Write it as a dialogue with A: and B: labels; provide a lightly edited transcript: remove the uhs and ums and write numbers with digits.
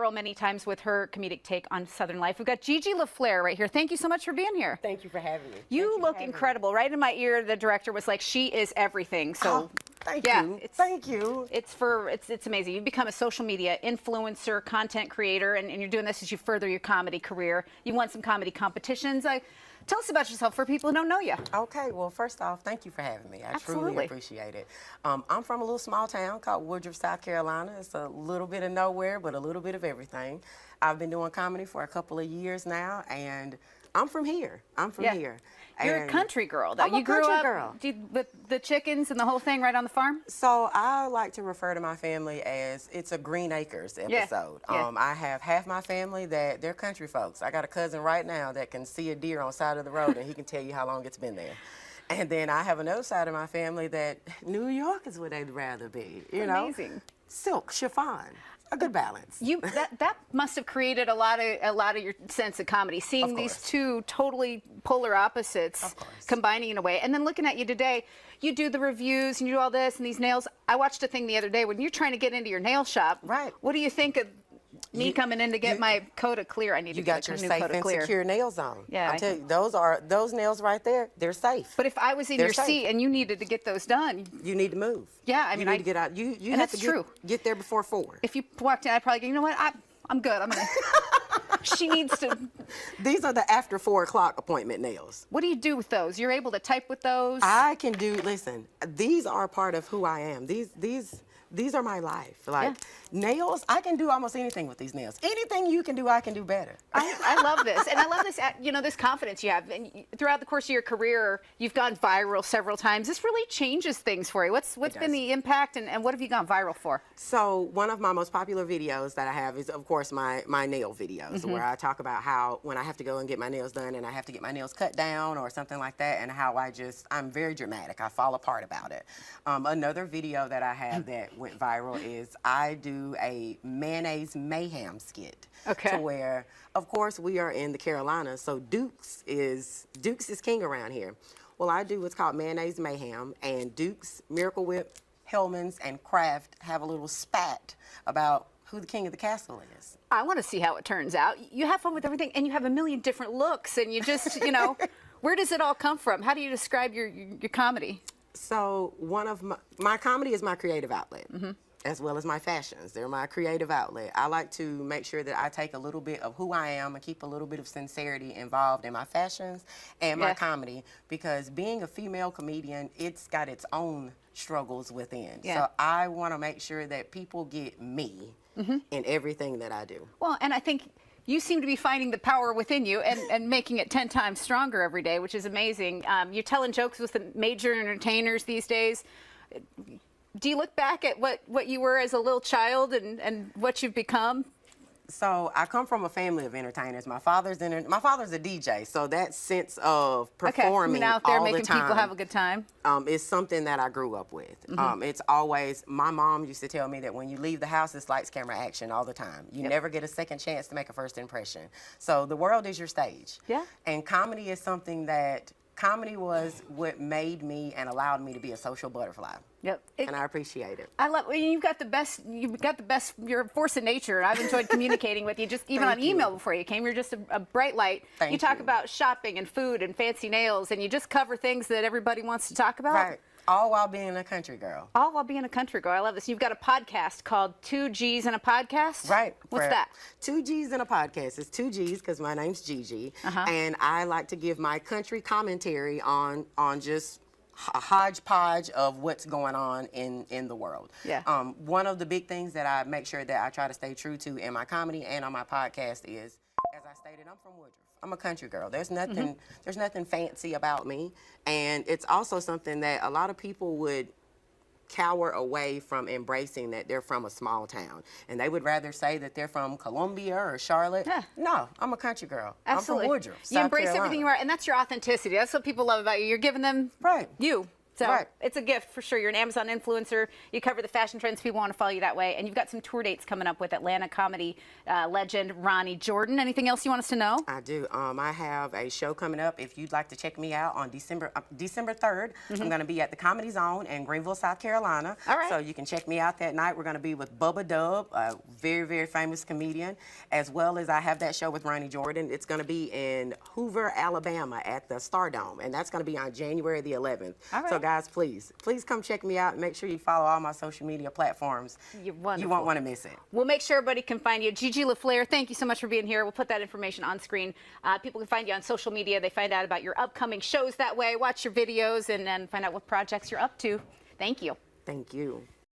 A: viral many times with her comedic take on Southern life. We've got Gigi LeFlair right here. Thank you so much for being here.
B: Thank you for having me.
A: You look incredible. Right in my ear, the director was like, "She is everything." So,
B: thank
A: yeah,
B: you. Thank you.
A: It's amazing. You've become a social media influencer, content creator, and you're doing this as you further your comedy career. You won some comedy competitions. Tell us about yourself for people who don't know you.
B: Okay, well, first off, thank you for having me. I truly appreciate it. I'm from a little small town called Woodruff, South Carolina. It's a little bit of nowhere, but a little bit of everything. I've been doing comedy for a couple of years now, and I'm from here. I'm from here.
A: You're a country girl, though.
B: I'm a country girl.
A: With the chickens and the whole thing right on the farm?
B: So I like to refer to my family as it's a Green Acres episode. I have half my family that they're country folks. I got a cousin right now that can see a deer on the side of the road and he can tell you how long it's been there. And then I have another side of my family that New York is where they'd rather be. You know?
A: Amazing.
B: Silk, chiffon. A good balance.
A: That must have created a lot of your sense of comedy, seeing these two totally polar opposites combining in a way. And then looking at you today, you do the reviews and you do all this and these nails. I watched a thing the other day when you're trying to get into your nail shop.
B: Right.
A: What do you think of me coming in to get my coat of clear? I need to get a new coat of clear. You got your safe and secure
B: nails on.
A: Yeah.
B: I tell you, those nails right there, they're safe.
A: But if I was in your seat and you needed to get those done,
B: you need to move.
A: Yeah, I mean,
B: you need to get out. You have to get there before 4.
A: If you walked in, I'd probably go, you know what, I'm good. I'm gonna. She needs to.
B: These are the after 4 o'clock appointment nails.
A: What do you do with those? You're able to type with those?
B: I can do. Listen, these are part of who I am. These are my life. Like nails, I can do almost anything with these nails. Anything you can do, I can do better.
A: I love this, and I love this. You know, this confidence you have, and throughout the course of your career, you've gone viral several times. This really changes things for you. What's been the impact, and what have you gone viral for?
B: So one of my most popular videos that I have is, of course, my nail videos, where I talk about how when I have to go and get my nails done, and I have to get my nails cut down or something like that, and how I'm very dramatic. I fall apart about it. Another video that I have that went viral is I do a mayonnaise mayhem skit. To where, of course, we are in the Carolinas, so Dukes is king around here. Well, I do what's called mayonnaise mayhem, and Dukes, Miracle Whip, Hellman's, and Kraft have a little spat about who the king of the castle is.
A: I want to see how it turns out. You have fun with everything, and you have a million different looks, and you just, you know, where does it all come from? How do you describe your comedy?
B: So one of my comedy is my creative outlet, as well as my fashions. They're my creative outlet. I like to make sure that I take a little bit of who I am and keep a little bit of sincerity involved in my fashions and my comedy, because being a female comedian, it's got its own struggles within. So I want to make sure that people get me in everything that I do.
A: Well, and I think you seem to be finding the power within you and making it 10 times stronger every day, which is amazing. You're telling jokes with the major entertainers these days. Do you look back at what you were as a little child and what you've become?
B: So I come from a family of entertainers. My father's a DJ, so that sense of performing
A: out there
B: all
A: making
B: the time,
A: people have a good time
B: is something that I grew up with. It's always, my mom used to tell me that when you leave the house, it's lights, camera, action all the time. You never get a second chance to make a first impression. So the world is your stage. And comedy is something that, comedy was what made me and allowed me to be a social butterfly. And I appreciate it.
A: I love, you've got the best, you're a force of nature. I've enjoyed communicating with you, just even on email before you came. You're just a bright light. You talk about shopping and food and fancy nails, and you just cover things that everybody wants to talk about.
B: Right. All while being a country girl.
A: All while being a country girl. I love this. You've got a podcast called 2 G's in a Podcast?
B: Right.
A: What's that?
B: 2 G's in a Podcast. It's 2 G's because my name's Gigi. And I like to give my country commentary on just a hodgepodge of what's going on in the world. One of the big things that I make sure that I try to stay true to in my comedy and on my podcast is, as I stated, I'm from Woodruff. I'm a country girl. There's nothing fancy about me, and it's also something that a lot of people would cower away from embracing, that they're from a small town, and they would rather say that they're from Columbia or Charlotte. No, I'm a country girl.
A: Absolutely.
B: I'm from Woodruff,
A: You embrace
B: South Carolina.
A: everything you are, and that's your authenticity. That's what people love about you. You're giving them you. So
B: Right.
A: it's a gift for sure. You're an Amazon influencer. You cover the fashion trends. People want to follow you that way. And you've got some tour dates coming up with Atlanta comedy legend Ronnie Jordan. Anything else you want us to know?
B: I do. I have a show coming up. If you'd like to check me out on December 3rd, I'm going to be at the Comedy Zone in Greenville, South Carolina.
A: All right.
B: So you can check me out that night. We're going to be with Bubba Dub, a very, very famous comedian, as well as I have that show with Ronnie Jordan. It's going to be in Hoover, Alabama at the Stardome, and that's going to be on January the 11th.
A: All right.
B: So guys, please come check me out and make sure you follow all my social media platforms.
A: You're
B: You
A: wonderful.
B: won't want to miss it.
A: We'll make sure everybody can find you. Gigi LeFlair, thank you so much for being here. We'll put that information on screen. People can find you on social media. They find out about your upcoming shows that way, watch your videos, and then find out what projects you're up to. Thank you.
B: Thank you.